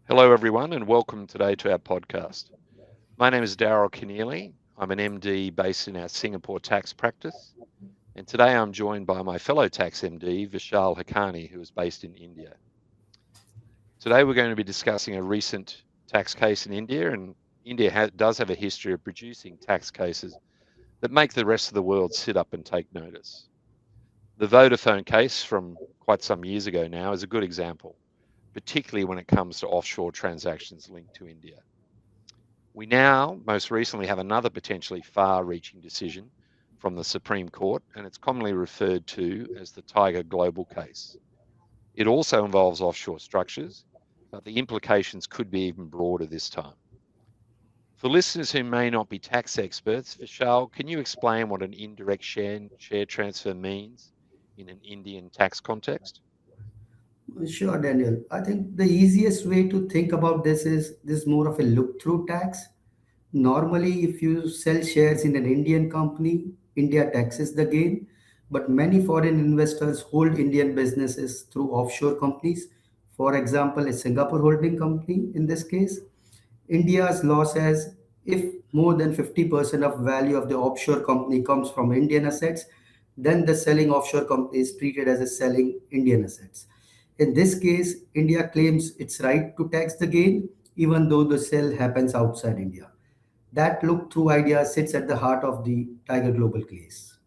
Hello, everyone, and welcome today to our podcast. My name is Darryl Kinneally. I'm an MD based in our Singapore tax practice, and today I'm joined by my fellow tax MD, Vishal Hakani, who is based in India. Today, we're going to be discussing a recent tax case in India, and India does have a history of producing tax cases that make the rest of the world sit up and take notice. The Vodafone case from quite some years ago now is a good example, particularly when it comes to offshore transactions linked to India. We now, most recently, have another potentially far reaching decision from the Supreme Court, and it's commonly referred to as the Tiger Global case. It also involves offshore structures, but the implications could be even broader this time. For listeners who may not be tax experts, Vishal, can you explain what an indirect share transfer means in an Indian tax context? Sure, Daniel. I think the easiest way to think about this is more of a look-through tax. Normally, if you sell shares in an Indian company, India taxes the gain, but many foreign investors hold Indian businesses through offshore companies. For example, a Singapore holding company in this case. India's law says if more than 50% of value of the offshore company comes from Indian assets, then the selling offshore company is treated as a selling Indian assets. In this case, India claims its right to tax the gain even though the sale happens outside India. That look through idea sits at the heart of the Tiger Global case.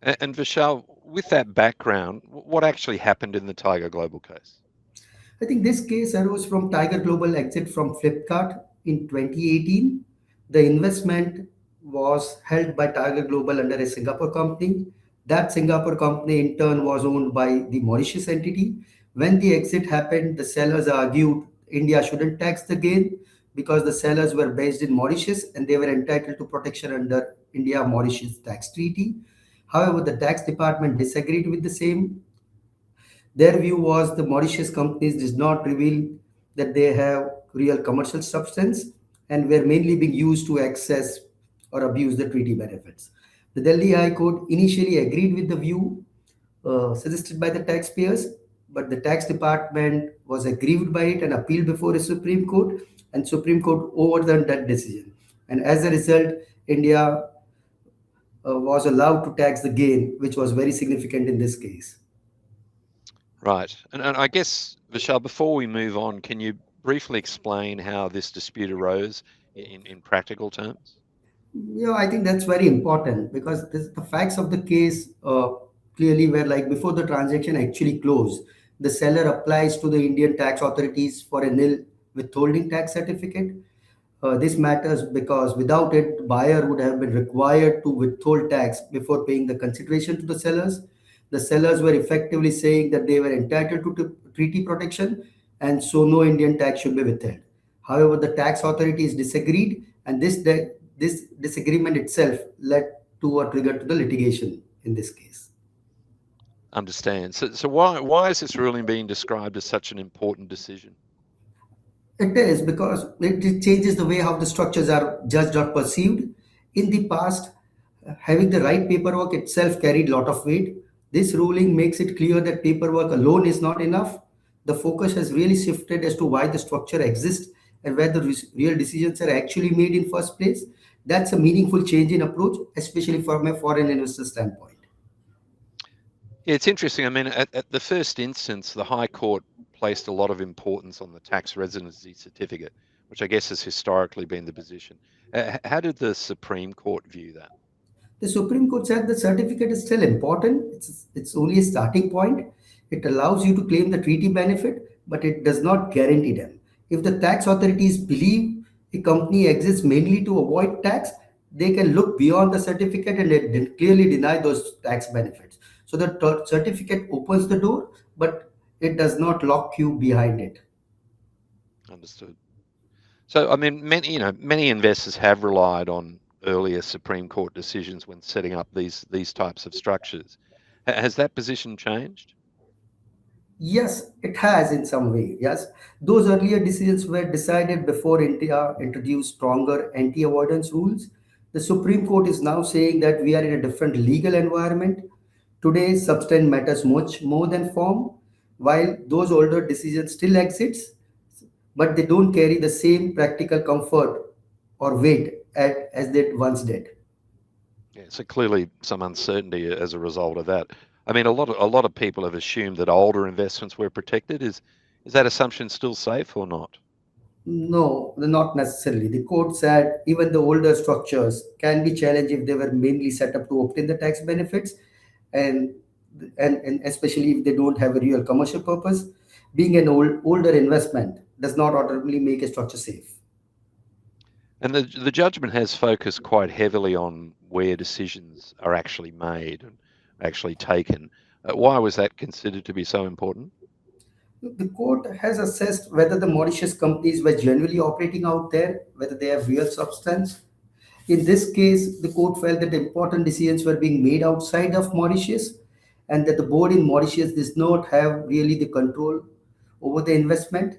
And Vishal, with that background, what actually happened in the Tiger Global case? I think this case arose from Tiger Global exit from Flipkart in 2018. The investment was held by Tiger Global under a Singapore company. That Singapore company in turn was owned by the Mauritius entity. When the exit happened, the sellers argued India shouldn't tax the gain because the sellers were based in Mauritius and they were entitled to protection under India Mauritius tax treaty. However, the tax department disagreed with the same. Their view was the Mauritius companies did not reveal that they have real commercial substance and were mainly being used to access or abuse the treaty benefits. The Delhi High Court initially agreed with the view suggested by the taxpayers, but the tax department was aggrieved by it and appealed before a Supreme Court, and Supreme Court overturned that decision. And as a result, India was allowed to tax the gain, which was very significant in this case. Right. And I guess, Vishal, before we move on, can you briefly explain how this dispute arose in practical terms? I think that's very important because the facts of the case clearly were like before the transaction actually closed, the seller applies to the Indian tax authorities for a nil withholding tax certificate. This matters because without it, the buyer would have been required to withhold tax before paying the consideration to the sellers. The sellers were effectively saying that they were entitled to treaty protection and so no Indian tax should be withheld. However, the tax authorities disagreed, and this disagreement itself led to a trigger to the litigation in this case. Understand. So why is this ruling being described as such an important decision? It is because it changes the way how the structures are judged or perceived. In the past, having the right paperwork itself carried a lot of weight. This ruling makes it clear that paperwork alone is not enough. The focus has really shifted as to why the structure exists and where the real decisions are actually made in first place. That's a meaningful change in approach, especially from a foreign investor standpoint. Yeah, it's interesting. I mean, at the first instance, the High Court placed a lot of importance on the tax residency certificate, which I guess has historically been the position. How did the Supreme Court view that? The Supreme Court said the certificate is still important. It's only a starting point. It allows you to claim the treaty benefit, but it does not guarantee them. If the tax authorities believe a company exists mainly to avoid tax, they can look beyond the certificate and clearly deny those tax benefits. So the certificate opens the door, but it does not lock you behind it. Understood. So, I mean, many investors have relied on earlier Supreme Court decisions when setting up these types of structures. Has that position changed? Yes, it has in some way. Yes, those earlier decisions were decided before India introduced stronger anti avoidance rules. The Supreme Court is now saying that we are in a different legal environment. Today, substance matters much more than form. While those older decisions still exist, but they don't carry the same practical comfort or weight as they once did. Yeah, so clearly some uncertainty as a result of that. I mean, a lot of people have assumed that older investments were protected. Is that assumption still safe or not? No, not necessarily. The court said even the older structures can be challenged if they were mainly set up to obtain the tax benefits, and and especially if they don't have a real commercial purpose. Being an older investment does not automatically make a structure safe. And the judgment has focused quite heavily on where decisions are actually made and actually taken. Why was that considered to be so important? The court has assessed whether the Mauritius companies were genuinely operating out there, whether they have real substance. In this case, the court felt that important decisions were being made outside of Mauritius and that the board in Mauritius does not have really the control over the investment.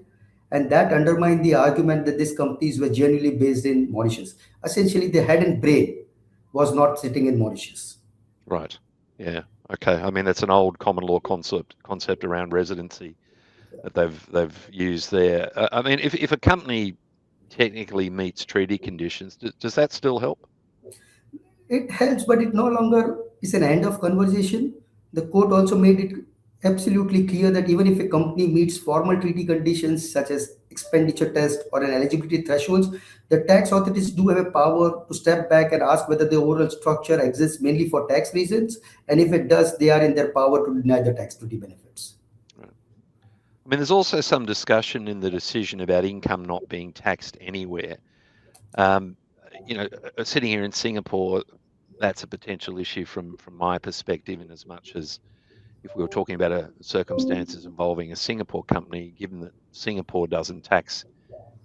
And that undermined the argument that these companies were genuinely based in Mauritius. Essentially, the head and brain was not sitting in Mauritius. Right. Yeah. Okay. I mean, that's an old common law concept around residency that they've used there. I mean, if a company technically meets treaty conditions, does that still help? It helps, but it no longer is an end of conversation. The court also made it absolutely clear that even if a company meets formal treaty conditions such as expenditure test or an eligibility thresholds, the tax authorities do have a power to step back and ask whether the overall structure exists mainly for tax reasons, and if it does, they are in their power to deny the tax treaty benefits. Right. I mean, there's also some discussion in the decision about income not being taxed anywhere. Um, Sitting here in Singapore, that's a potential issue from my perspective, in as much as if we were talking about circumstances involving a Singapore company, given that Singapore doesn't tax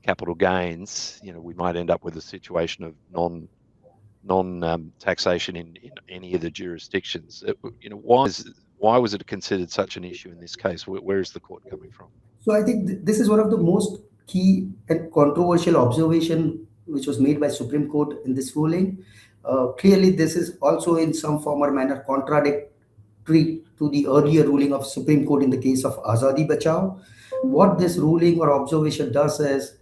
capital gains, we might end up with a situation of non taxation in any of the jurisdictions. Why was it considered such an issue in this case? Where is the court coming from? So I think this is one of the most key and controversial observation which was made by Supreme Court in this ruling. Clearly, this is also in some form or manner contradictory to the earlier ruling of Supreme Court in the case of Azadi Bachao. What this ruling or observation does is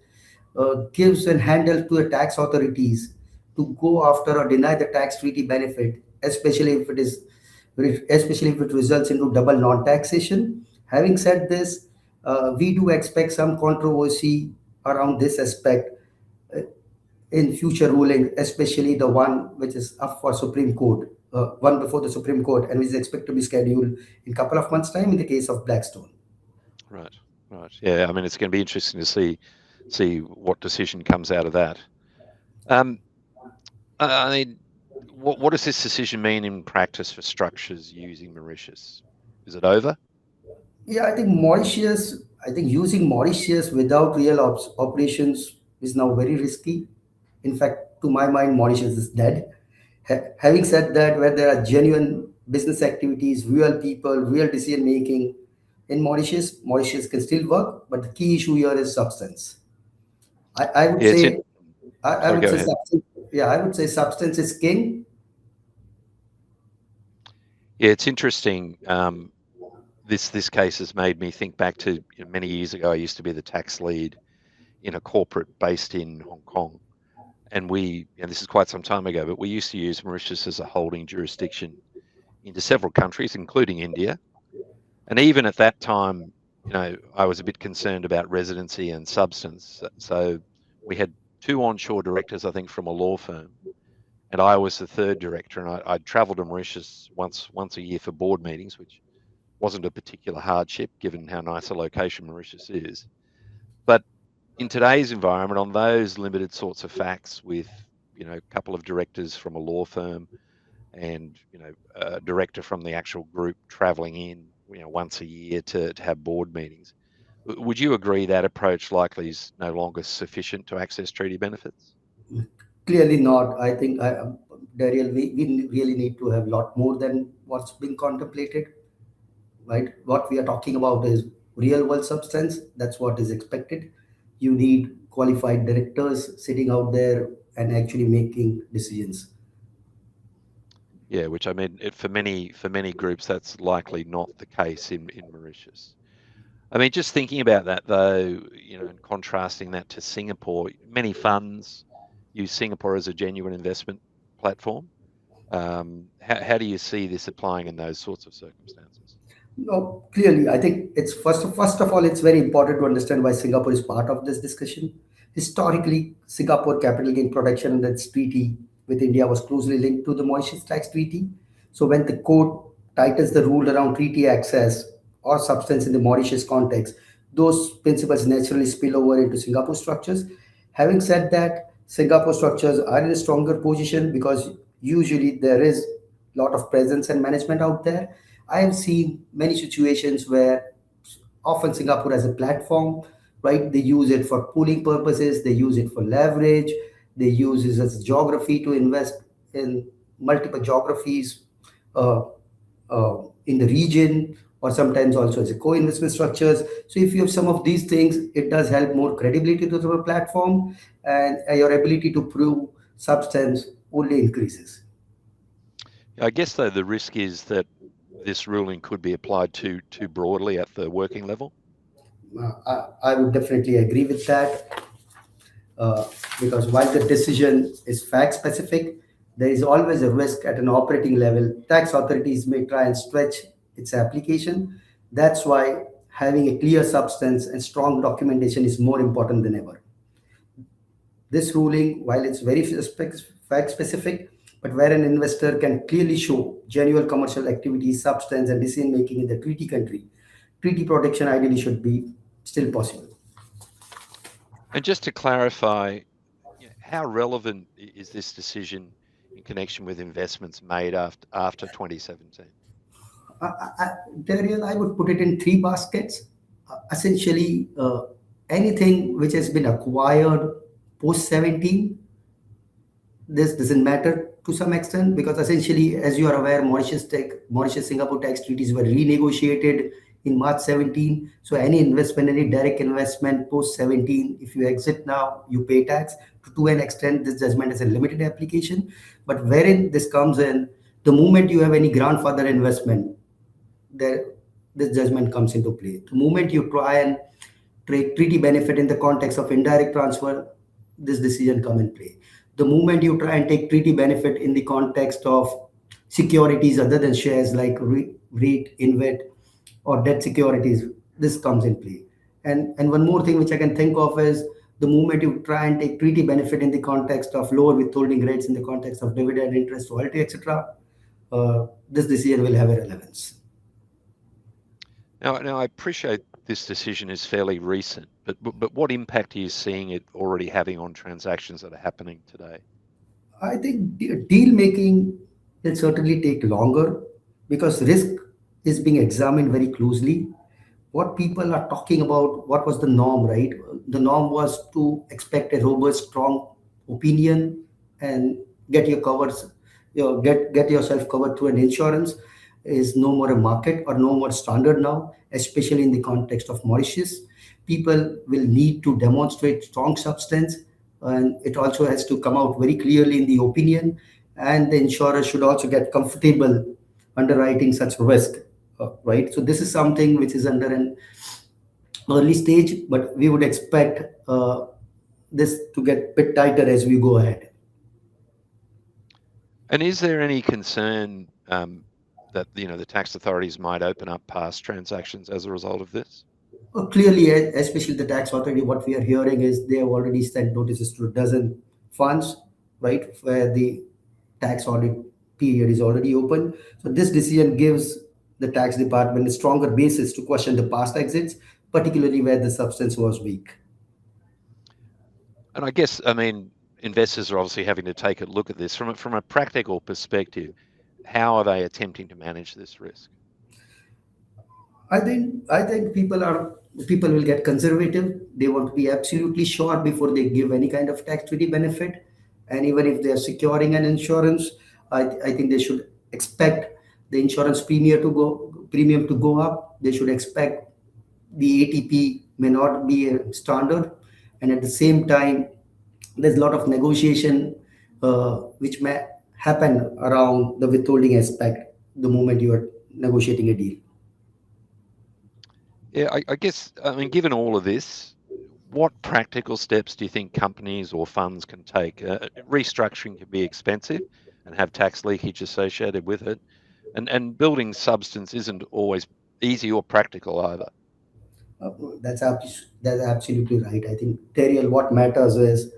gives a handle to the tax authorities to go after or deny the tax treaty benefit, especially if it results into double non-taxation. Having said this, we do expect some controversy around this aspect uh, in future ruling, especially the one which is up for Supreme Court, one before the Supreme Court, and which is expected to be scheduled in a couple of months' time in the case of Blackstone. Right, right. Yeah, I mean, it's going to be interesting to see what decision comes out of that. Um, I mean, what does this decision mean in practice for structures using Mauritius? Is it over? Yeah, I think using Mauritius without real operations is now very risky. In fact, to my mind, Mauritius is dead. Having said that, where there are genuine business activities, real people, real decision making in Mauritius, Mauritius can still work, but the key issue here is substance. I would Yeah, it's say, in. I Sorry, would go say ahead. substance. Yeah, I would say substance is king. Yeah, it's interesting. This case has made me think back to many years ago. I used to be the tax lead in a corporate based in Hong Kong, and this is quite some time ago, but we used to use Mauritius as a holding jurisdiction into several countries, including India. And even at that time, I was a bit concerned about residency and substance. So we had two onshore directors, I think, from a law firm, and I was the third director. And I'd travel to Mauritius once a year for board meetings, which wasn't a particular hardship given how nice a location Mauritius is. But in today's environment, on those limited sorts of facts, with a couple of directors from a law firm and a director from the actual group traveling in once a year to have board meetings, would you agree that approach likely is no longer sufficient to access treaty benefits? Clearly not. I think, Daryl, we really need to have a lot more than what's being contemplated. Right? What we are talking about is real world substance. That's what is expected. You need qualified directors sitting out there and actually making decisions. Yeah, which I mean, for many groups, that's likely not the case in Mauritius. I mean, just thinking about that though, and contrasting that to Singapore, many funds use Singapore as a genuine investment platform. How do you see this applying in those sorts of circumstances? No, clearly, I think it's first of all, it's very important to understand why Singapore is part of this discussion. Historically, Singapore capital gain protection and its treaty with India was closely linked to the Mauritius tax treaty. So when the court tightens the rule around treaty access or substance in the Mauritius context, those principles naturally spill over into Singapore structures. Having said that, Singapore structures are in a stronger position because usually there is a lot of presence and management out there. I have seen many situations where often Singapore as a platform, right? They use it for pooling purposes, they use it for leverage, they use it as geography to invest in multiple geographies uh, in the region, or sometimes also as a co-investment structures. So if you have some of these things, it does help more credibility to the platform, and your ability to prove substance only increases. I guess though the risk is that this ruling could be applied too broadly at the working level. I would definitely agree with that. uh, because while the decision is fact specific, there is always a risk at an operating level. Tax authorities may try and stretch its application. That's why having a clear substance and strong documentation is more important than ever. This ruling, while it's very fact specific, but where an investor can clearly show genuine commercial activity, substance, and decision making in the treaty country, treaty protection ideally should be still possible. And just to clarify, how relevant is this decision in connection with investments made after 2017? Darian, I would put it in three baskets. Essentially, anything which has been acquired post 17, this doesn't matter to some extent because essentially, as you are aware, Mauritius Singapore tax treaties were renegotiated in March 17. So any investment, any direct investment post 17, if you exit now, you pay tax. To an extent, this judgment is a limited application. But wherein this comes in, the moment you have any grandfather investment, there this judgment comes into play. The moment you try and take treaty benefit in the context of indirect transfer, this decision come in play. The moment you try and take treaty benefit in the context of securities other than shares like REIT, INVET, or debt securities, this comes in play. And one more thing which I can think of is the moment you try and take treaty benefit in the context of lower withholding rates in the context of dividend, interest, royalty, etc., this decision will have a relevance. Now I appreciate this decision is fairly recent, but what impact are you seeing it already having on transactions that are happening today? I think deal making will certainly take longer because risk is being examined very closely. What people are talking about, what was the norm, right? The norm was to expect a robust, strong opinion and get your covers, get yourself covered through an insurance is no more a market or no more standard now, especially in the context of Mauritius. People will need to demonstrate strong substance, and it also has to come out very clearly in the opinion. And the insurer should also get comfortable underwriting such risk, right? So this is something which is under an early stage, but we would expect this to get a bit tighter as we go ahead. And is there any concern that the tax authorities might open up past transactions as a result of this? Clearly, especially the tax authority, what we are hearing is they have already sent notices to a dozen funds, right, where the tax audit period is already open. So this decision gives the tax department a stronger basis to question the past exits, particularly where the substance was weak. And I guess, I mean, investors are obviously having to take a look at this from a practical perspective. How are they attempting to manage this risk? I think people will get conservative. They want to be absolutely sure before they give any kind of tax treaty benefit. And even if they are securing an insurance, I think they should expect the insurance premium to go up. They should expect the ATP may not be a standard, and at the same time, there's a lot of negotiation which may happen around the withholding aspect the moment you are negotiating a deal. Yeah, I guess, I mean, given all of this, what practical steps do you think companies or funds can take? Restructuring can be expensive and have tax leakage associated with it, and building substance isn't always easy or practical either. Uh, that's absolutely right. I think, Teriel, what matters is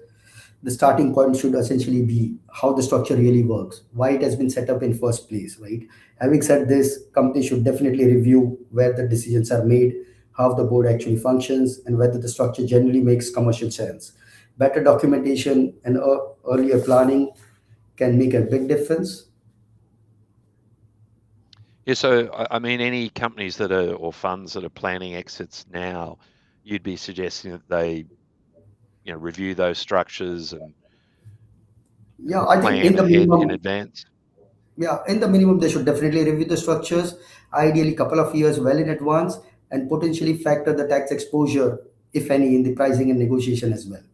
the starting point should essentially be how the structure really works, why it has been set up in first place, right? Having said this, companies should definitely review where the decisions are made, how the board actually functions, and whether the structure generally makes commercial sense. Better documentation and earlier planning can make a big difference. Yeah, so I mean, any companies that are or funds that are planning exits now, you'd be suggesting that they, review those structures Yeah, and I think plan ahead in advance. in the minimum, they should definitely review the structures, ideally couple of years well in advance, and potentially factor the tax exposure, if any, in the pricing and negotiation as well.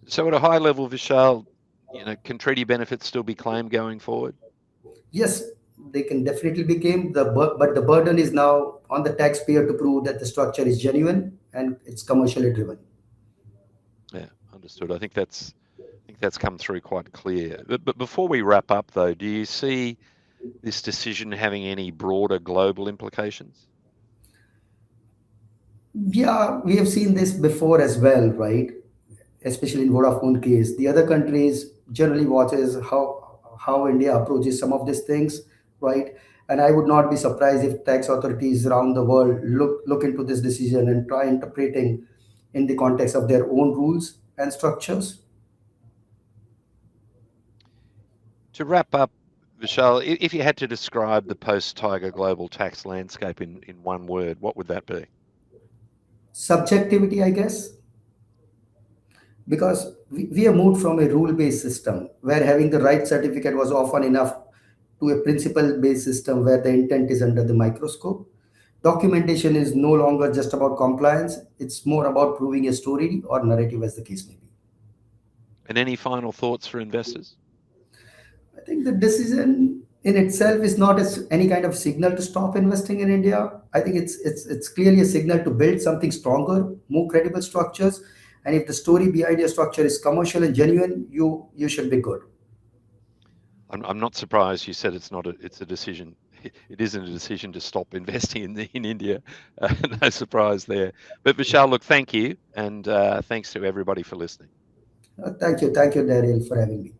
So at a high level, Vishal, can treaty benefits still be claimed going forward? Yes, they can definitely become but the burden is now on the taxpayer to prove that the structure is genuine and it's commercially driven. Yeah, understood. I think that's come through quite clear. But before we wrap up, though, do you see this decision having any broader global implications? Yeah, we have seen this before as well, right? Especially in Vodafone case. The other countries generally watches how India approaches some of these things, right? And I would not be surprised if tax authorities around the world look into this decision and try interpreting in the context of their own rules and structures. To wrap up, Vishal, if you had to describe the post-Tiger global tax landscape in one word, what would that be? Subjectivity, I guess, because we have moved from a rule-based system where having the right certificate was often enough to a principle-based system where the intent is under the microscope. Documentation is no longer just about compliance, it's more about proving a story or narrative, as the case may be. And any final thoughts for investors? I think the decision in itself is not any kind of signal to stop investing in India. I think it's clearly a signal to build something stronger, more credible structures. And if the story behind your structure is commercial and genuine, you should be good. I'm not surprised you said it's a decision. It isn't a decision to stop investing in India. No surprise there. But Vishal, look, thank you, and thanks to everybody for listening. Thank you, Daryl, for having me.